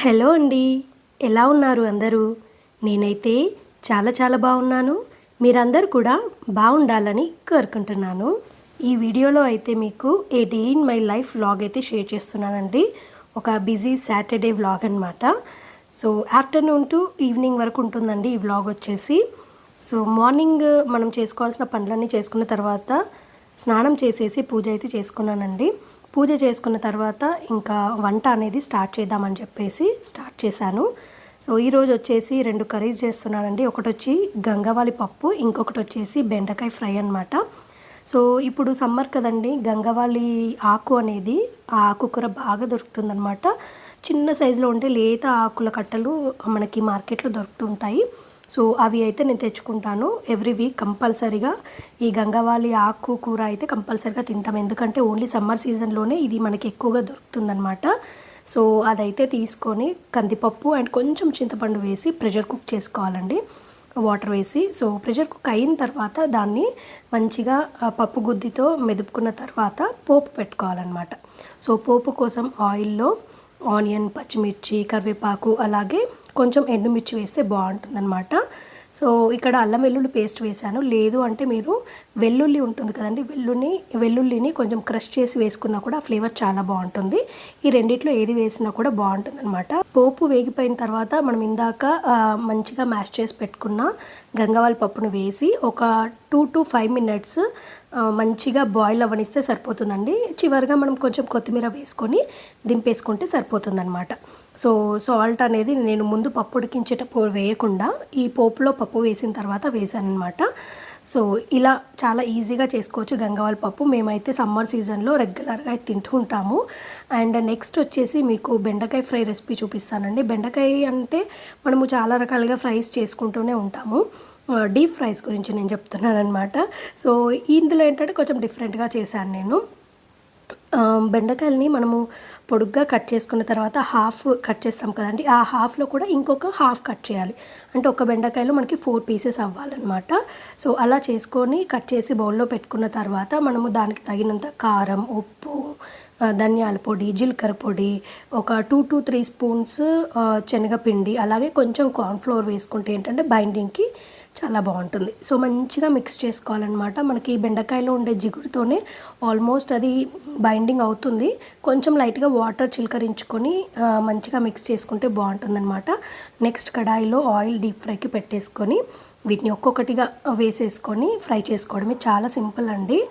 Hello అండి, ఎలా ఉన్నారు అందరూ? నేనైతే చాలా బాగున్నాను. మీరందరూ కూడా బాగుండాలని కోరుకుంటున్నాను. ఈ వీడియోలో అయితే మీకు a day in my life vlog అయితే షేర్ చేస్తున్నానండి. ఒక బిజీ సాటర్డే వ్లాగ్ అనమాట. సో ఆఫ్టర్నూన్ టు ఈవినింగ్ వరకు ఉంటుందండి ఈ వ్లాగ్ వచ్చేసి. సో మార్నింగ్ మనం చేసుకోవాల్సిన పనులన్నీ చేసుకున్న తర్వాత స్నానం చేసేసి పూజ అయితే చేసుకున్నానండి. పూజ చేసుకున్న తర్వాత ఇంకా వంట అనేది స్టార్ట్ చేద్దామని చెప్పేసి స్టార్ట్ చేశాను. సో ఈరోజు వచ్చేసి 2 కర్రీస్ చేస్తున్నానండి. ఒకటి వచ్చి గంగవాలి పప్పు, ఇంకొకటి వచ్చేసి బెండకాయ ఫ్రై అనమాట. సో ఇప్పుడు సమ్మర్ కదండి, గంగవాలి ఆకు అనేది ఆ ఆకుకూర బాగా దొరుకుతుందనమాట. చిన్న సైజులో ఉంటే లేత ఆకుల కట్టలు మనకి మార్కెట్లో దొరుకుతుంటాయి. సో అవి అయితే నేను తెచ్చుకుంటాను. ఎవ్రీ వీక్ కంపల్సరీగా ఈ గంగవాలి ఆకు కూర అయితే కంపల్సరీగా తింటాం. ఎందుకంటే ఓన్లీ సమ్మర్ సీజన్లోనే ఇది మనకి ఎక్కువగా దొరుకుతుందనమాట. సో అదైతే తీసుకొని కందిపప్పు అండ్ కొంచెం చింతపండు వేసి ప్రెషర్ కుక్ చేసుకోవాలండి, వాటర్ వేసి. సో ప్రెషర్ కుక్ అయిన తర్వాత దాన్ని మంచిగా పప్పు గుద్దితో మెదుపుకున్న తర్వాత పోపు పెట్టుకోవాలన్నమాట. సో పోపు కోసం ఆయిల్లో ఆనియన్, పచ్చిమిర్చి, కరివేపాకు అలాగే కొంచెం ఎండుమిర్చి వేస్తే బాగుంటుందన్నమాట. సో ఇక్కడ అల్లం వెల్లుల్లి పేస్ట్ వేసాను. లేదు అంటే మీరు వెల్లుల్లి ఉంటుంది కదండి, వెల్లుల్లిని కొంచెం క్రష్ చేసి వేసుకున్నా కూడా ఫ్లేవర్ చాలా బాగుంటుంది. ఈ రెండిట్లో ఏది వేసినా కూడా బాగుంటుంది అనమాట. పోపు వేగిపోయిన తర్వాత మనం ఇందాక మంచిగా మ్యాష్ చేసి పెట్టుకున్న గంగవాలి పప్పును వేసి ఒక 2 to 5 minutes మంచిగా బాయిల్ అవ్వనిస్తే సరిపోతుందండి. చివరిగా మనం కొంచెం కొత్తిమీర వేసుకొని దింపేసుకుంటే సరిపోతుందన్నమాట. సో సాల్ట్ అనేది నేను ముందు పప్పు ఉడికించేటప్పుడు వేయకుండా ఈ పోపులో పప్పు వేసిన తర్వాత వేసాను అనమాట. సో ఇలా చాలా ఈజీగా చేసుకోవచ్చు గంగవాలి పప్పు. మేమైతే సమ్మర్ సీజన్లో రెగ్యులర్గా తింటూ ఉంటాము. అండ్ నెక్స్ట్ వచ్చేసి మీకు బెండకాయ ఫ్రై రెసిపీ చూపిస్తానండి. బెండకాయ అంటే మనము చాలా రకాలుగా ఫ్రైస్ చేసుకుంటూనే ఉంటాము. డీప్ ఫ్రైస్ గురించి నేను చెప్తున్నాను అనమాట. సో ఇందులో ఏంటంటే కొంచెం డిఫరెంట్గా చేశాను నేను. బెండకాయలని మనము పొడుగ్గా కట్ చేసుకున్న తర్వాత హాఫ్ కట్ చేస్తాం కదండి, ఆ హాఫ్లో కూడా ఇంకొక హాఫ్ కట్ చేయాలి. అంటే ఒక బెండకాయలో మనకి 4 pieces అవ్వాలన్నమాట. సో అలా చేసుకొని కట్ చేసి బౌల్లో పెట్టుకున్న తర్వాత మనము దానికి తగినంత కారం, ఉప్పు, ధనియాల పొడి, జీలకర్ర పొడి, ఒక 2 to 3 spoons శనగపిండి, అలాగే కొంచెం కార్న్ఫ్లోర్ వేసుకుంటే ఏంటంటే బైండింగ్కి చాలా బాగుంటుంది. సో మంచిగా మిక్స్ చేసుకోవాలన్నమాట. మనకి బెండకాయలో ఉండే జిగురుతోనే ఆల్మోస్ట్ అది బైండింగ్ అవుతుంది. కొంచెం లైట్గా వాటర్ చిలకరించుకొని మంచిగా మిక్స్ చేసుకుంటే బాగుంటుందన్నమాట. నెక్స్ట్ కడాయిలో ఆయిల్ డీప్ ఫ్రైకి పెట్టేసుకొని వీటిని ఒక్కొక్కటిగా వేసేసుకొని ఫ్రై చేసుకోవడమే. చాలా సింపుల్ అండి.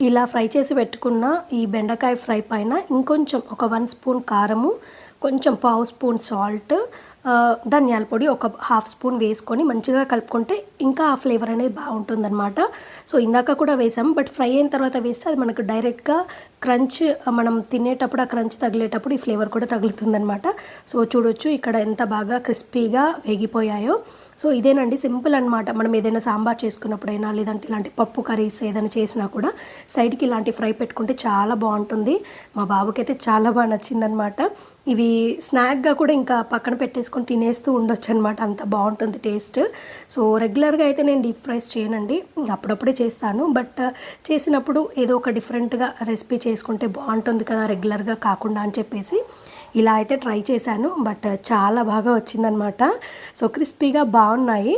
ఇలా ఫ్రై చేసి పెట్టుకున్న ఈ బెండకాయ ఫ్రై పైన ఇంకొంచెం ఒక 1 spoon కారము, కొంచెం 1/2 spoon సాల్ట్, ధనియాల పొడి ఒక 1/2 spoon వేసుకొని మంచిగా కలుపుకుంటే ఇంకా ఆ ఫ్లేవర్ అనేది బాగుంటుందన్నమాట. సో ఇందాక కూడా వేసాము, బట్ ఫ్రై అయిన తర్వాత వేస్తే అది మనకు డైరెక్ట్గా క్రంచ్, మనం తినేటప్పుడు ఆ క్రంచ్ తగిలేటప్పుడు ఈ ఫ్లేవర్ కూడా తగులుతుందన్నమాట. సో చూడొచ్చు ఇక్కడ ఎంత బాగా క్రిస్పీగా వేగిపోయాయో. సో ఇదేనండి, సింపుల్ అనమాట. మనం ఏదైనా సాంబార్ చేసుకున్నప్పుడైనా లేదంటే ఇలాంటి పప్పు కర్రీస్ ఏదైనా చేసినా కూడా సైడ్కి ఇలాంటి ఫ్రై పెట్టుకుంటే చాలా బాగుంటుంది. మా బాబుకి అయితే చాలా బాగా నచ్చిందనమాట. ఇవి స్నాక్గా కూడా ఇంకా పక్కన పెట్టేసుకొని తినేస్తూ ఉండొచ్చు అనమాట, అంత బాగుంటుంది టేస్ట్. సో రెగ్యులర్గా అయితే నేను డీప్ ఫ్రైస్ చేయనండి, అప్పుడప్పుడే చేస్తాను. బట్ చేసినప్పుడు ఏదో ఒక డిఫరెంట్గా రెసిపీ చేసుకుంటే బాగుంటుంది కదా రెగ్యులర్గా కాకుండా అని చెప్పేసి ఇలా అయితే ట్రై చేశాను. బట్ చాలా బాగా వచ్చిందనమాట. సో క్రిస్పీగా బాగున్నాయి.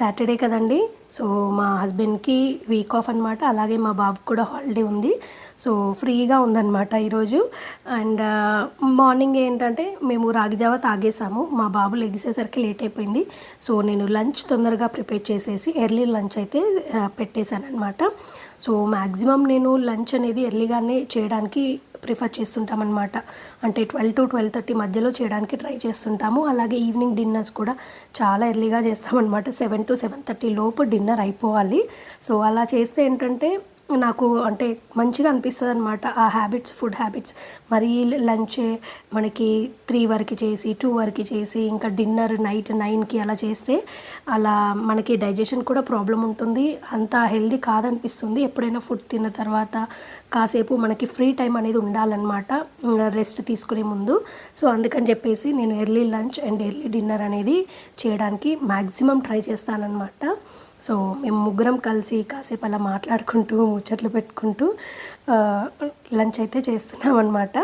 సాటర్డే కదండి. సో మా హస్బెండ్కి వీక్ ఆఫ్ అనమాట. అలాగే మా బాబుకి కూడా హాలిడే ఉంది. సో ఫ్రీగా ఉందన్నమాట ఈరోజు. అండ్ మార్నింగ్ ఏంటంటే మేము రాగి జావ తాగేసాము. మా బాబు లెగిసేసరికి లేట్ అయిపోయింది. సో నేను లంచ్ తొందరగా ప్రిపేర్ చేసేసి ఎర్లీ లంచ్ అయితే పెట్టేశాను అనమాట. సో మ్యాక్సిమం నేను లంచ్ అనేది ఎర్లీగానే చేయడానికి ప్రిఫర్ చేస్తుంటామన్నమాట. అంటే 12 to 12:30 మధ్యలో చేయడానికి ట్రై చేస్తుంటాము. అలాగే ఈవినింగ్ డిన్నర్స్ కూడా చాలా ఎర్లీగా చేస్తామన్నమాట. 7 to 7:30 లోపు డిన్నర్ అయిపోవాలి. సో అలా చేస్తే ఏంటంటే నాకు అంటే మంచిగా అనిపిస్తుంది అనమాట. ఆ హ్యాబిట్స్, ఫుడ్ హ్యాబిట్స్. మరి లంచ్ మనకి 3 వరకు చేసి 2 వరకు చేసి ఇంకా డిన్నర్ నైట్ 9కి అలా చేస్తే అలా మనకి డైజెషన్ కూడా ప్రాబ్లం ఉంటుంది. అంత హెల్దీ కాదనిపిస్తుంది. ఎప్పుడైనా ఫుడ్ తిన్న తర్వాత కాసేపు మనకి ఫ్రీ టైం అనేది ఉండాలన్నమాట, రెస్ట్ తీసుకునే ముందు. సో అందుకని చెప్పేసి నేను early lunch and early dinner అనేది చేయడానికి మ్యాక్సిమం ట్రై చేస్తానన్నమాట. సో మేము ముగ్గురం కలిసి కాసేపు అలా మాట్లాడుకుంటూ ముచ్చట్లు పెట్టుకుంటూ లంచ్ అయితే చేస్తున్నాం అన్నమాట.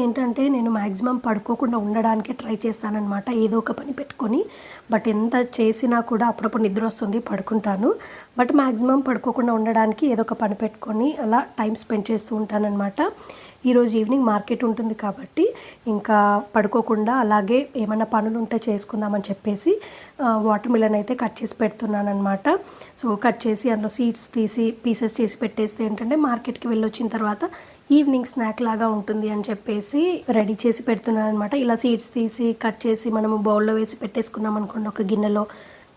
ఏంటంటే నేను మ్యాక్సిమం పడుకోకుండా ఉండడానికి ట్రై చేస్తానన్నమాట, ఏదో ఒక పని పెట్టుకొని. బట్ ఎంత చేసినా కూడా అప్పుడప్పుడు నిద్ర వస్తుంది, పడుకుంటాను. బట్ మ్యాక్సిమం పడుకోకుండా ఉండడానికి ఏదో ఒక పని పెట్టుకొని అలా టైం స్పెండ్ చేస్తూ ఉంటానన్నమాట. ఈరోజు ఈవినింగ్ మార్కెట్ ఉంటుంది కాబట్టి ఇంకా పడుకోకుండా అలాగే ఏమైనా పనులు ఉంటే చేసుకుందామని చెప్పేసి వాటర్ మిలన్ అయితే కట్ చేసి పెడుతున్నాను అనమాట. సో కట్ చేసి అందులో సీడ్స్ తీసి పీసెస్ చేసి పెట్టేస్తే ఏంటంటే మార్కెట్కి వెళ్ళొచ్చిన తర్వాత ఈవినింగ్ స్నాక్ లాగా ఉంటుంది అని చెప్పేసి రెడీ చేసి పెడుతున్నాను అనమాట. ఇలా సీడ్స్ తీసి కట్ చేసి మనము బౌల్లో వేసి పెట్టేసుకున్నాం అనుకోండి, ఒక గిన్నెలో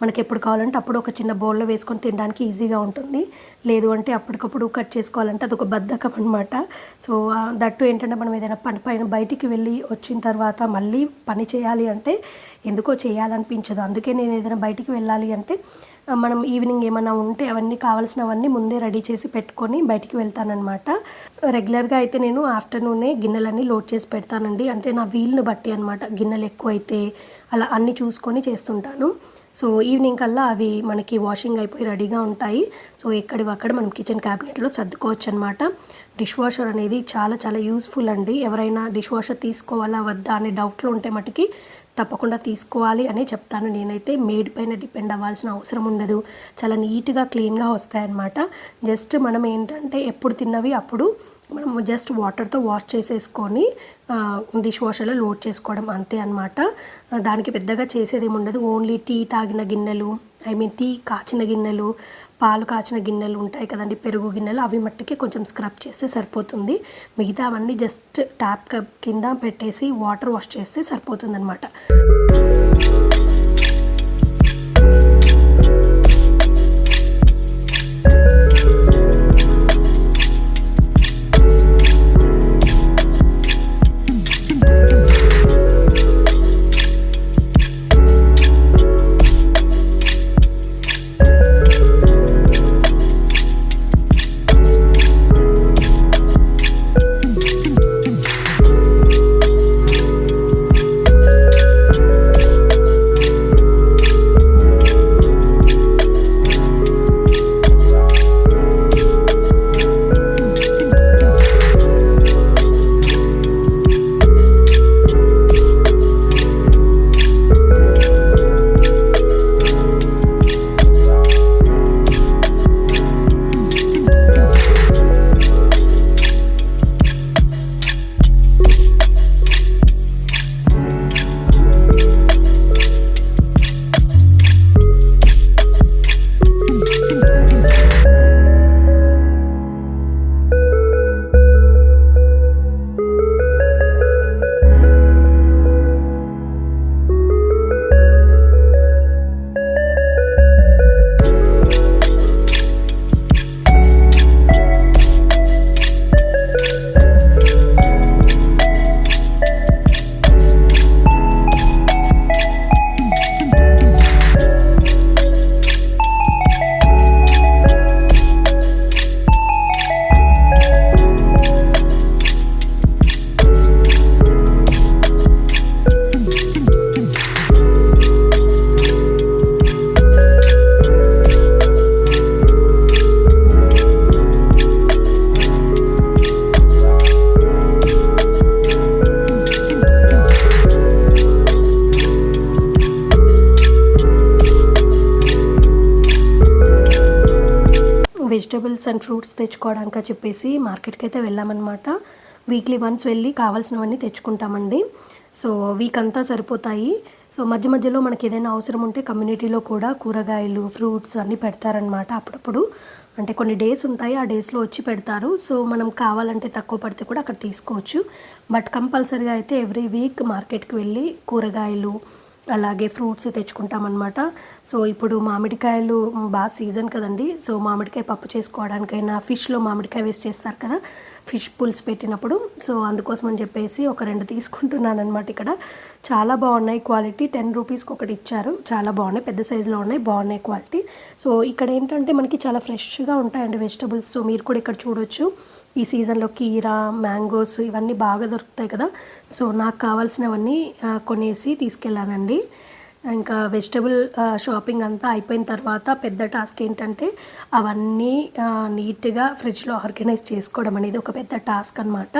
మనకి ఎప్పుడు కావాలంటే అప్పుడు ఒక చిన్న బౌల్లో వేసుకొని తినడానికి ఈజీగా ఉంటుంది. లేదు అంటే అప్పటికప్పుడు కట్ చేసుకోవాలంటే అదొక బద్ధకం అనమాట. సో దట్టు ఏంటంటే మనం ఏదైనా పైన బయటికి వెళ్ళి వచ్చిన తర్వాత మళ్ళీ పని చేయాలి అంటే ఎందుకో చేయాలనిపించదు. అందుకే నేను ఏదైనా బయటికి వెళ్ళాలి అంటే మనం ఈవినింగ్ ఏమైనా ఉంటే అవన్నీ కావాల్సినవన్నీ ముందే రెడీ చేసి పెట్టుకొని బయటికి వెళ్తానన్నమాట. రెగ్యులర్గా అయితే నేను ఆఫ్టర్నూనే గిన్నెలన్నీ లోడ్ చేసి పెడతానండి. అంటే నా వీలుని బట్టి అనమాట. గిన్నెలు ఎక్కువ అయితే అలా అన్నీ చూసుకొని చేస్తుంటాను. సో ఈవినింగ్ కల్లా అవి మనకి వాషింగ్ అయిపోయి రెడీగా ఉంటాయి. సో ఎక్కడివక్కడ మనం కిచెన్ క్యాబినెట్లో సర్దుకోవచ్చు అనమాట. డిష్ వాషర్ అనేది చాలా చాలా యూస్ఫుల్ అండి. ఎవరైనా డిష్ వాషర్ తీసుకోవాలా వద్దా అనే డౌట్లో ఉంటే మటుకి తప్పకుండా తీసుకోవాలి అనే చెప్తాను. నేనైతే మేడ్ పైన డిపెండ్ అవ్వాల్సిన అవసరం ఉండదు. చాలా నీట్గా క్లీన్గా వస్తాయన్నమాట. జస్ట్ మనం ఏంటంటే ఎప్పుడు తిన్నవి అప్పుడు మనం జస్ట్ వాటర్తో వాష్ చేసేసుకొని డిష్ వాషర్లో లోడ్ చేసుకోవడం అంతే అనమాట. దానికి పెద్దగా చేసేది ఏమి ఉండదు. ఓన్లీ టీ తాగిన గిన్నెలు, టీ కాచిన గిన్నెలు, పాలు కాచిన గిన్నెలు ఉంటాయి కదండి, పెరుగు గిన్నెలు, అవి మట్టుకే కొంచెం స్క్రబ్ చేస్తే సరిపోతుంది. మిగతా అవన్నీ జస్ట్ ట్యాప్ కింద పెట్టేసి వాటర్ వాష్ చేస్తే సరిపోతుంది అనమాట. వెజిటబుల్స్ అండ్ ఫ్రూట్స్ తెచ్చుకోవడానికి చెప్పేసి మార్కెట్కి అయితే వెళ్ళామన్నమాట. వీక్లీ వన్స్ వెళ్ళి కావాల్సినవన్నీ తెచ్చుకుంటామండి. సో వీక్ అంతా సరిపోతాయి. సో మధ్య మధ్యలో మనకి ఏదైనా అవసరం ఉంటే కమ్యూనిటీలో కూడా కూరగాయలు, ఫ్రూట్స్ అన్నీ పెడతారనమాట. అప్పుడప్పుడు అంటే కొన్ని డేస్ ఉంటాయి, ఆ డేస్లో వచ్చి పెడతారు. సో మనం కావాలంటే తక్కువ పడితే కూడా అక్కడ తీసుకోవచ్చు. బట్ కంపల్సరీగా అయితే ఎవ్రీ వీక్ మార్కెట్కి వెళ్ళి కూరగాయలు అలాగే ఫ్రూట్స్ తెచ్చుకుంటామన్నమాట. సో ఇప్పుడు మామిడికాయలు బాగా సీజన్ కదండి. సో మామిడికాయ పప్పు చేసుకోవడానికైనా ఫిష్లో మామిడికాయ వేస్ట్ చేస్తారు కదా, ఫిష్ పుల్స్ పెట్టినప్పుడు. సో అందుకోసం అని చెప్పేసి ఒక 2 తీసుకుంటున్నాను అనమాట. ఇక్కడ చాలా బాగున్నాయి క్వాలిటీ. 10 రూపీస్కి ఒకటి ఇచ్చారు. చాలా బాగున్నాయి, పెద్ద సైజులో ఉన్నాయి, బాగున్నాయి క్వాలిటీ. సో ఇక్కడ ఏంటంటే మనకి చాలా ఫ్రెష్గా ఉంటాయండి వెజిటబుల్స్. సో మీరు కూడా ఇక్కడ చూడొచ్చు. ఈ సీజన్లో కీరా, మ్యాంగోస్ ఇవన్నీ బాగా దొరుకుతాయి కదా. సో నాకు కావాల్సినవన్నీ కొనేసి తీసుకెళ్ళానండి. ఇంకా వెజిటబుల్ షాపింగ్ అంతా అయిపోయిన తర్వాత పెద్ద టాస్క్ ఏంటంటే అవన్నీ నీట్గా ఫ్రిడ్జ్లో ఆర్గనైజ్ చేసుకోవడం అనేది ఒక పెద్ద టాస్క్ అనమాట.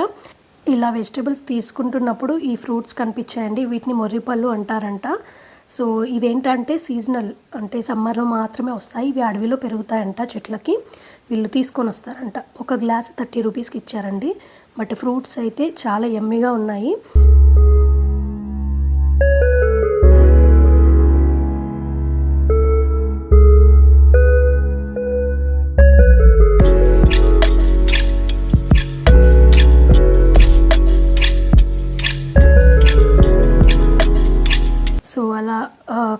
ఇలా వెజిటబుల్స్ తీసుకుంటున్నప్పుడు ఈ ఫ్రూట్స్ కనిపించాయండి. వీటిని మొర్రిపళ్ళు అంటారంట. సో ఇవేంటంటే సీజనల్, అంటే సమ్మర్లో మాత్రమే వస్తాయి. ఇవి అడవిలో పెరుగుతాయంట చెట్లకి. వీళ్ళు తీసుకొని వస్తారంట. ఒక గ్లాస్ 30 రూపీస్కి ఇచ్చారండి. బట్ ఫ్రూట్స్ అయితే చాలా యమ్మీగా ఉన్నాయి. సో అలా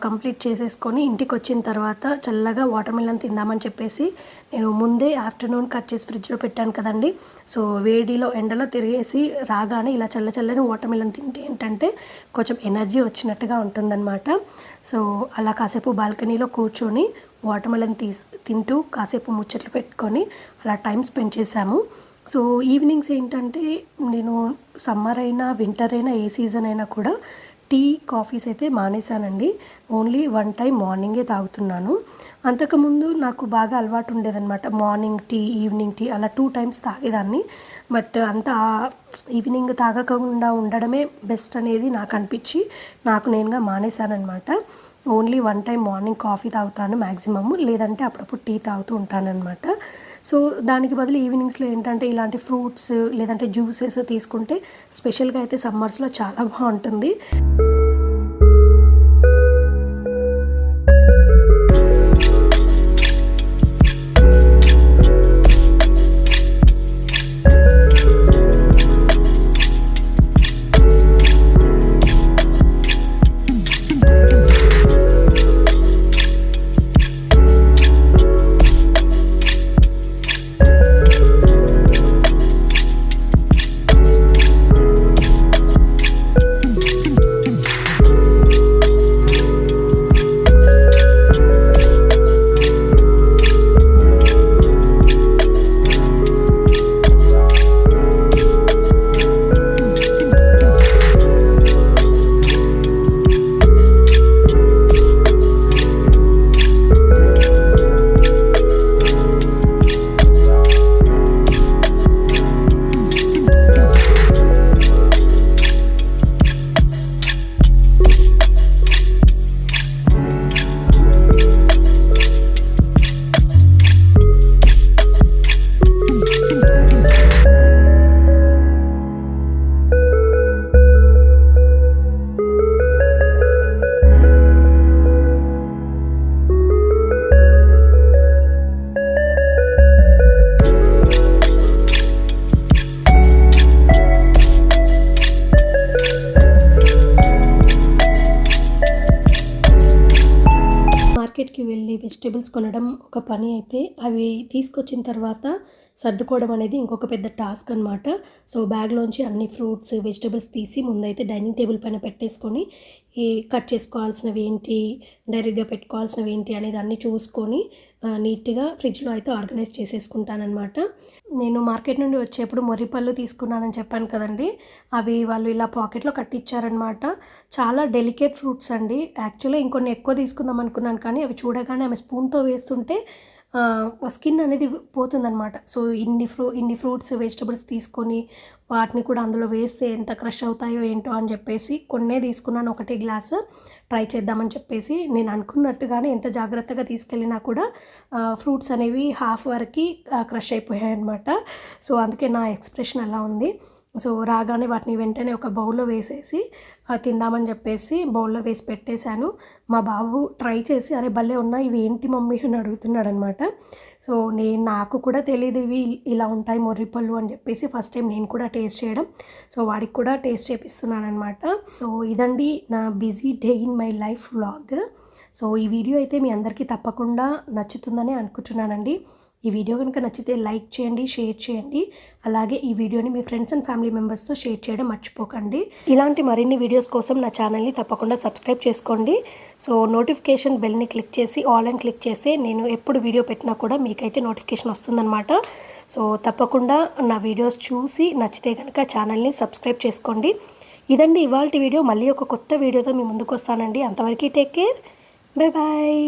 కంప్లీట్ చేసేసుకొని ఇంటికి వచ్చిన తర్వాత చల్లగా వాటర్ మిలన్ తిందామని చెప్పేసి నేను ముందే ఆఫ్టర్నూన్ కట్ చేసి ఫ్రిడ్జ్లో పెట్టాను కదండి. సో వేడిలో ఎండలో తిరిగేసి రాగానే ఇలా చల్లని వాటర్ మిలన్ తింటే ఏంటంటే కొంచెం ఎనర్జీ వచ్చినట్టుగా ఉంటుందన్నమాట. సో అలా కాసేపు బాల్కనీలో కూర్చొని వాటర్ మిలన్ తింటూ కాసేపు ముచ్చట్లు పెట్టుకొని అలా టైం స్పెండ్ చేశాము. సో ఈవినింగ్స్ ఏంటంటే నేను సమ్మర్ అయినా వింటర్ అయినా ఏ సీజన్ అయినా కూడా టీ, కాఫీస్ అయితే మానేశానండి. ఓన్లీ 1 టైం మార్నింగే తాగుతున్నాను. అంతకుముందు నాకు బాగా అలవాటు ఉండేదన్నమాట. మార్నింగ్ టీ, ఈవినింగ్ టీ అలా 2 టైమ్స్ తాగేదాన్ని. బట్ అంత ఈవినింగ్ తాగకుండా ఉండడమే బెస్ట్ అనేది నాకు అనిపించి నాకు నేనుగా మానేశానమాట. ఓన్లీ 1 టైం మార్నింగ్ కాఫీ తాగుతాను మ్యాక్సిమమ్, లేదంటే అప్పుడప్పుడు టీ తాగుతూ ఉంటానన్నమాట. సో దానికి బదులు ఈవినింగ్స్లో ఏంటంటే ఇలాంటి ఫ్రూట్స్ లేదంటే జ్యూసెస్ తీసుకుంటే స్పెషల్గా అయితే సమ్మర్స్లో చాలా బాగుంటుంది. మార్కెట్కి వెళ్ళి వెజిటేబుల్స్ కొనడం ఒక పని అయితే, అవి తీసుకొచ్చిన తర్వాత సర్దుకోవడం అనేది ఇంకొక పెద్ద టాస్క్ అనమాట. సో బ్యాగ్లోంచి అన్ని ఫ్రూట్స్, వెజిటేబుల్స్ తీసి ముందైతే డైనింగ్ టేబుల్ పైన పెట్టేసుకొని ఈ కట్ చేసుకోవాల్సినవి ఏంటి, డైరెక్ట్గా పెట్టుకోవాల్సినవి ఏంటి అనేది అన్నీ చూసుకొని నీట్గా ఫ్రిడ్జ్లో అయితే ఆర్గనైజ్ చేసేసుకుంటానమాట. నేను మార్కెట్ నుండి వచ్చేప్పుడు మొర్రిపళ్ళు తీసుకున్నానని చెప్పాను కదండి, అవి వాళ్ళు ఇలా పాకెట్లో కట్టించారనమాట. చాలా డెలికేట్ ఫ్రూట్స్ అండి. యాక్చువల్లీ ఇంకొన్ని ఎక్కువ తీసుకుందాం అనుకున్నాను, కానీ అవి చూడగానే ఆమె స్పూన్తో వేస్తుంటే స్కిన్ అనేది పోతుందనమాట. సో ఇన్ని ఫ్రూట్స్, వెజిటబుల్స్ తీసుకొని వాటిని కూడా అందులో వేస్తే ఎంత క్రష్ అవుతాయో ఏంటో అని చెప్పేసి కొన్నే తీసుకున్నాను, 1 గ్లాసు ట్రై చేద్దామని చెప్పేసి. నేను అనుకున్నట్టుగానే ఎంత జాగ్రత్తగా తీసుకెళ్ళినా కూడా ఫ్రూట్స్ అనేవి హాఫ్ వరకు క్రష్ అయిపోయాయి అనమాట. సో అందుకే నా ఎక్స్ప్రెషన్ అలా ఉంది. సో రాగానే వాటిని వెంటనే ఒక బౌల్లో వేసేసి తిందామని చెప్పేసి బౌల్లో వేసి పెట్టేశాను. మా బాబు ట్రై చేసి అరే భలే ఉన్నాయి, ఇవి ఏంటి మమ్మీ అని అడుగుతున్నాడు అనమాట. సో నాకు కూడా తెలియదు ఇవి ఇలా ఉంటాయి మొర్రిపళ్ళు అని చెప్పేసి ఫస్ట్ టైం నేను కూడా టేస్ట్ చేయడం. సో వాడికి కూడా టేస్ట్ చేపిస్తున్నాను అనమాట. సో ఇదండి నా busy day in my life vlog. So ఈ వీడియో అయితే మీ అందరికీ తప్పకుండా నచ్చుతుందని అనుకుంటున్నానండి. ఈ వీడియో కనుక నచ్చితే లైక్ చేయండి, షేర్ చేయండి. అలాగే ఈ వీడియోని మీ ఫ్రెండ్స్ అండ్ ఫ్యామిలీ మెంబర్స్తో షేర్ చేయడం మర్చిపోకండి. ఇలాంటి మరిన్ని వీడియోస్ కోసం నా ఛానల్ని తప్పకుండా సబ్స్క్రైబ్ చేసుకోండి. సో నోటిఫికేషన్ బెల్ని క్లిక్ చేసి ఆల్ అని క్లిక్ చేస్తే నేను ఎప్పుడు వీడియో పెట్టినా కూడా మీకైతే నోటిఫికేషన్ వస్తుందన్నమాట. సో తప్పకుండా నా వీడియోస్ చూసి నచ్చితే కనుక ఛానల్ని సబ్స్క్రైబ్ చేసుకోండి. ఇదండి ఇవాల్టి వీడియో. మళ్ళీ ఒక కొత్త వీడియోతో మీ ముందుకు వస్తానండి. అంతవరకు టేక్ కేర్, బై బాయ్.